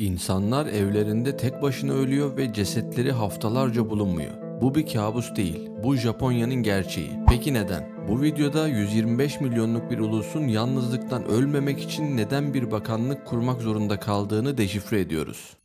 İnsanlar evlerinde tek başına ölüyor ve cesetleri haftalarca bulunmuyor. Bu bir kabus değil, bu Japonya'nın gerçeği. Peki neden? Bu videoda 125 milyonluk bir ulusun yalnızlıktan ölmemek için neden bir bakanlık kurmak zorunda kaldığını deşifre ediyoruz.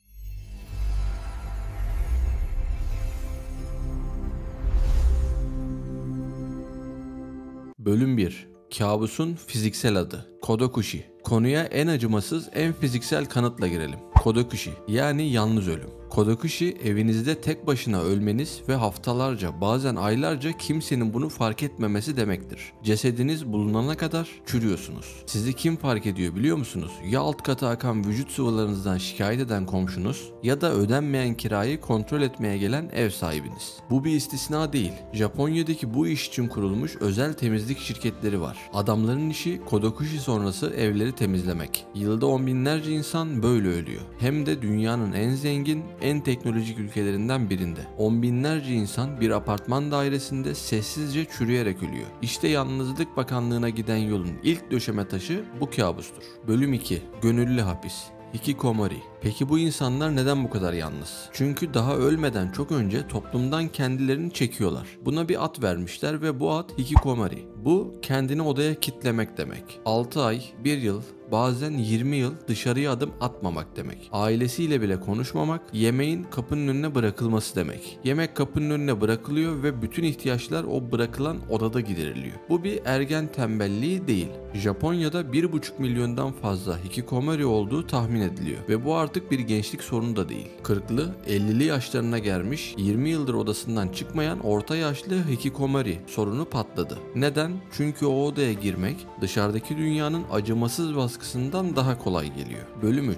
Bölüm 1. Kabusun fiziksel adı. Kodokushi. Konuya en acımasız, en fiziksel kanıtla girelim. Kodokushi yani yalnız ölüm. Kodokushi evinizde tek başına ölmeniz ve haftalarca bazen aylarca kimsenin bunu fark etmemesi demektir. Cesediniz bulunana kadar çürüyorsunuz. Sizi kim fark ediyor biliyor musunuz? Ya alt kata akan vücut sıvılarınızdan şikayet eden komşunuz ya da ödenmeyen kirayı kontrol etmeye gelen ev sahibiniz. Bu bir istisna değil. Japonya'daki bu iş için kurulmuş özel temizlik şirketleri var. Adamların işi Kodokushi sonrası evleri temizlemek. Yılda on binlerce insan böyle ölüyor. Hem de dünyanın en zengin, en teknolojik ülkelerinden birinde. On binlerce insan bir apartman dairesinde sessizce çürüyerek ölüyor. İşte Yalnızlık Bakanlığı'na giden yolun ilk döşeme taşı bu kabustur. Bölüm 2. Gönüllü hapis. Hikikomori. Peki bu insanlar neden bu kadar yalnız? Çünkü daha ölmeden çok önce toplumdan kendilerini çekiyorlar. Buna bir ad vermişler ve bu ad hikikomori. Bu kendini odaya kitlemek demek. 6 ay, 1 yıl, bazen 20 yıl dışarıya adım atmamak demek. Ailesiyle bile konuşmamak, yemeğin kapının önüne bırakılması demek. Yemek kapının önüne bırakılıyor ve bütün ihtiyaçlar o bırakılan odada gideriliyor. Bu bir ergen tembelliği değil. Japonya'da 1,5 milyondan fazla hikikomori olduğu tahmin ediliyor ve bu artık bir gençlik sorunu da değil. 40'lı, 50'li yaşlarına gelmiş, 20 yıldır odasından çıkmayan orta yaşlı hikikomori sorunu patladı. Neden? Çünkü o odaya girmek dışarıdaki dünyanın acımasız baskısından daha kolay geliyor. Bölüm 3.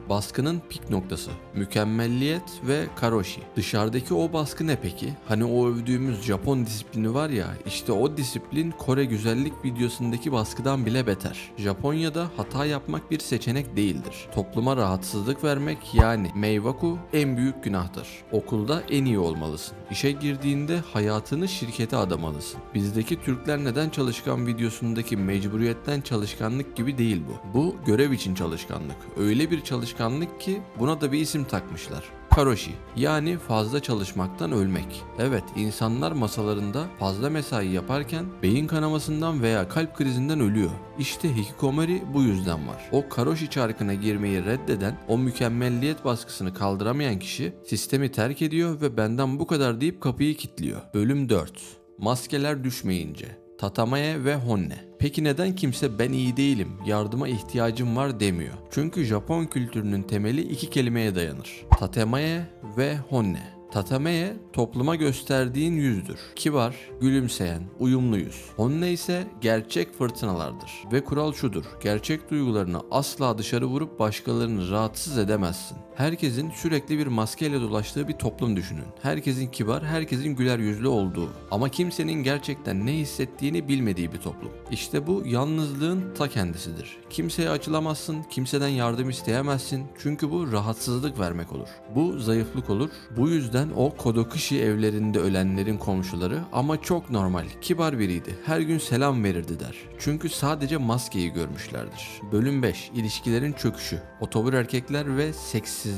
Baskının pik noktası. Mükemmelliyet ve karoshi. Dışarıdaki o baskı ne peki? Hani o övdüğümüz Japon disiplini var ya, işte o disiplin Kore güzellik videosundaki baskıdan bile beter. Japonya'da hata yapmak bir seçenek değildir. Topluma rahatsızlık vermek yani meiwaku en büyük günahtır. Okulda en iyi olmalısın. İşe girdiğinde hayatını şirkete adamalısın. Bizdeki Türkler neden çalışkan videosundaki mecburiyetten çalışkanlık gibi değil bu. Bu görev için çalışkanlık. Öyle bir çalışkanlık ki buna da bir isim takmışlar. Karoshi yani fazla çalışmaktan ölmek. Evet, insanlar masalarında fazla mesai yaparken beyin kanamasından veya kalp krizinden ölüyor. İşte hikikomori bu yüzden var. O karoshi çarkına girmeyi reddeden, o mükemmelliyet baskısını kaldıramayan kişi sistemi terk ediyor ve benden bu kadar deyip kapıyı kilitliyor. Bölüm 4. Maskeler düşmeyince. Tatamae ve Honne. Peki neden kimse ben iyi değilim, yardıma ihtiyacım var demiyor? Çünkü Japon kültürünün temeli iki kelimeye dayanır. Tatamae ve Honne. Tatamae topluma gösterdiğin yüzdür. Kibar, gülümseyen, uyumlu yüz. Honne ise gerçek fırtınalardır. Ve kural şudur: gerçek duygularını asla dışarı vurup başkalarını rahatsız edemezsin. Herkesin sürekli bir maskeyle dolaştığı bir toplum düşünün. Herkesin kibar, herkesin güler yüzlü olduğu ama kimsenin gerçekten ne hissettiğini bilmediği bir toplum. İşte bu yalnızlığın ta kendisidir. Kimseye açılamazsın, kimseden yardım isteyemezsin çünkü bu rahatsızlık vermek olur. Bu zayıflık olur. Bu yüzden o Kodokushi evlerinde ölenlerin komşuları ama çok normal, kibar biriydi. Her gün selam verirdi der. Çünkü sadece maskeyi görmüşlerdir. Bölüm 5. İlişkilerin çöküşü. Otobur erkekler ve seksizlik.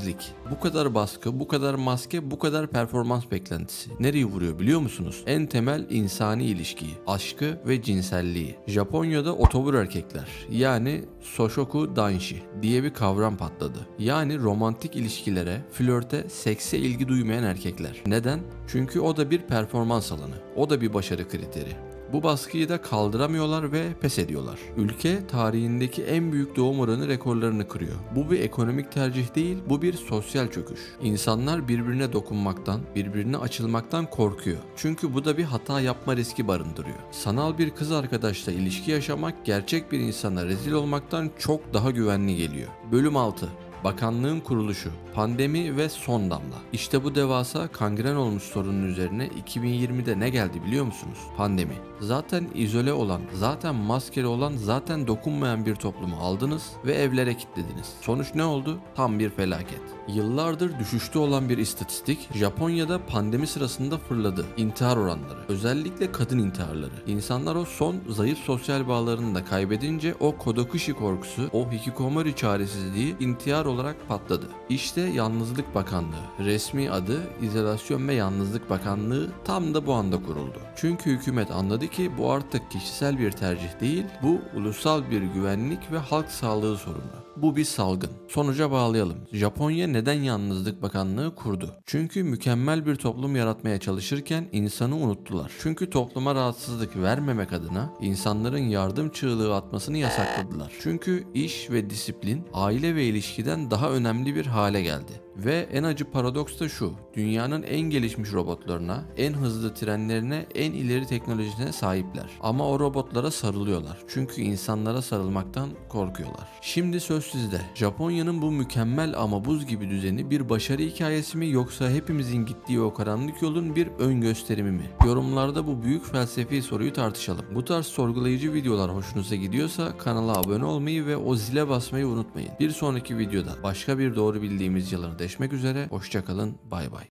Bu kadar baskı, bu kadar maske, bu kadar performans beklentisi. Nereyi vuruyor biliyor musunuz? En temel insani ilişkiyi, aşkı ve cinselliği. Japonya'da otobur erkekler yani Soshoku Danshi diye bir kavram patladı. Yani romantik ilişkilere, flörte, sekse ilgi duymayan erkekler. Neden? Çünkü o da bir performans alanı. O da bir başarı kriteri. Bu baskıyı da kaldıramıyorlar ve pes ediyorlar. Ülke tarihindeki en büyük doğum oranı rekorlarını kırıyor. Bu bir ekonomik tercih değil, bu bir sosyal çöküş. İnsanlar birbirine dokunmaktan, birbirine açılmaktan korkuyor. Çünkü bu da bir hata yapma riski barındırıyor. Sanal bir kız arkadaşla ilişki yaşamak gerçek bir insana rezil olmaktan çok daha güvenli geliyor. Bölüm 6. Bakanlığın kuruluşu, pandemi ve son damla. İşte bu devasa kangren olmuş sorunun üzerine 2020'de ne geldi biliyor musunuz? Pandemi. Zaten izole olan, zaten maskeli olan, zaten dokunmayan bir toplumu aldınız ve evlere kilitlediniz. Sonuç ne oldu? Tam bir felaket. Yıllardır düşüşte olan bir istatistik Japonya'da pandemi sırasında fırladı. İntihar oranları, özellikle kadın intiharları. İnsanlar o son zayıf sosyal bağlarını da kaybedince o kodokushi korkusu, o hikikomori çaresizliği intihar olarak patladı. İşte Yalnızlık Bakanlığı, resmi adı İzolasyon ve Yalnızlık Bakanlığı tam da bu anda kuruldu. Çünkü hükümet anladı ki bu artık kişisel bir tercih değil, bu ulusal bir güvenlik ve halk sağlığı sorunu. Bu bir salgın. Sonuca bağlayalım. Japonya neden Yalnızlık Bakanlığı kurdu? Çünkü mükemmel bir toplum yaratmaya çalışırken insanı unuttular. Çünkü topluma rahatsızlık vermemek adına insanların yardım çığlığı atmasını yasakladılar. Çünkü iş ve disiplin aile ve ilişkiden daha önemli bir hale geldi. Ve en acı paradoks da şu: dünyanın en gelişmiş robotlarına, en hızlı trenlerine, en ileri teknolojisine sahipler. Ama o robotlara sarılıyorlar. Çünkü insanlara sarılmaktan korkuyorlar. Şimdi söz sizde. Japonya'nın bu mükemmel ama buz gibi düzeni bir başarı hikayesi mi, yoksa hepimizin gittiği o karanlık yolun bir ön gösterimi mi? Yorumlarda bu büyük felsefi soruyu tartışalım. Bu tarz sorgulayıcı videolar hoşunuza gidiyorsa kanala abone olmayı ve o zile basmayı unutmayın. Bir sonraki videoda başka bir doğru bildiğimiz yalanı deşmek üzere. Hoşça kalın. Bay bay.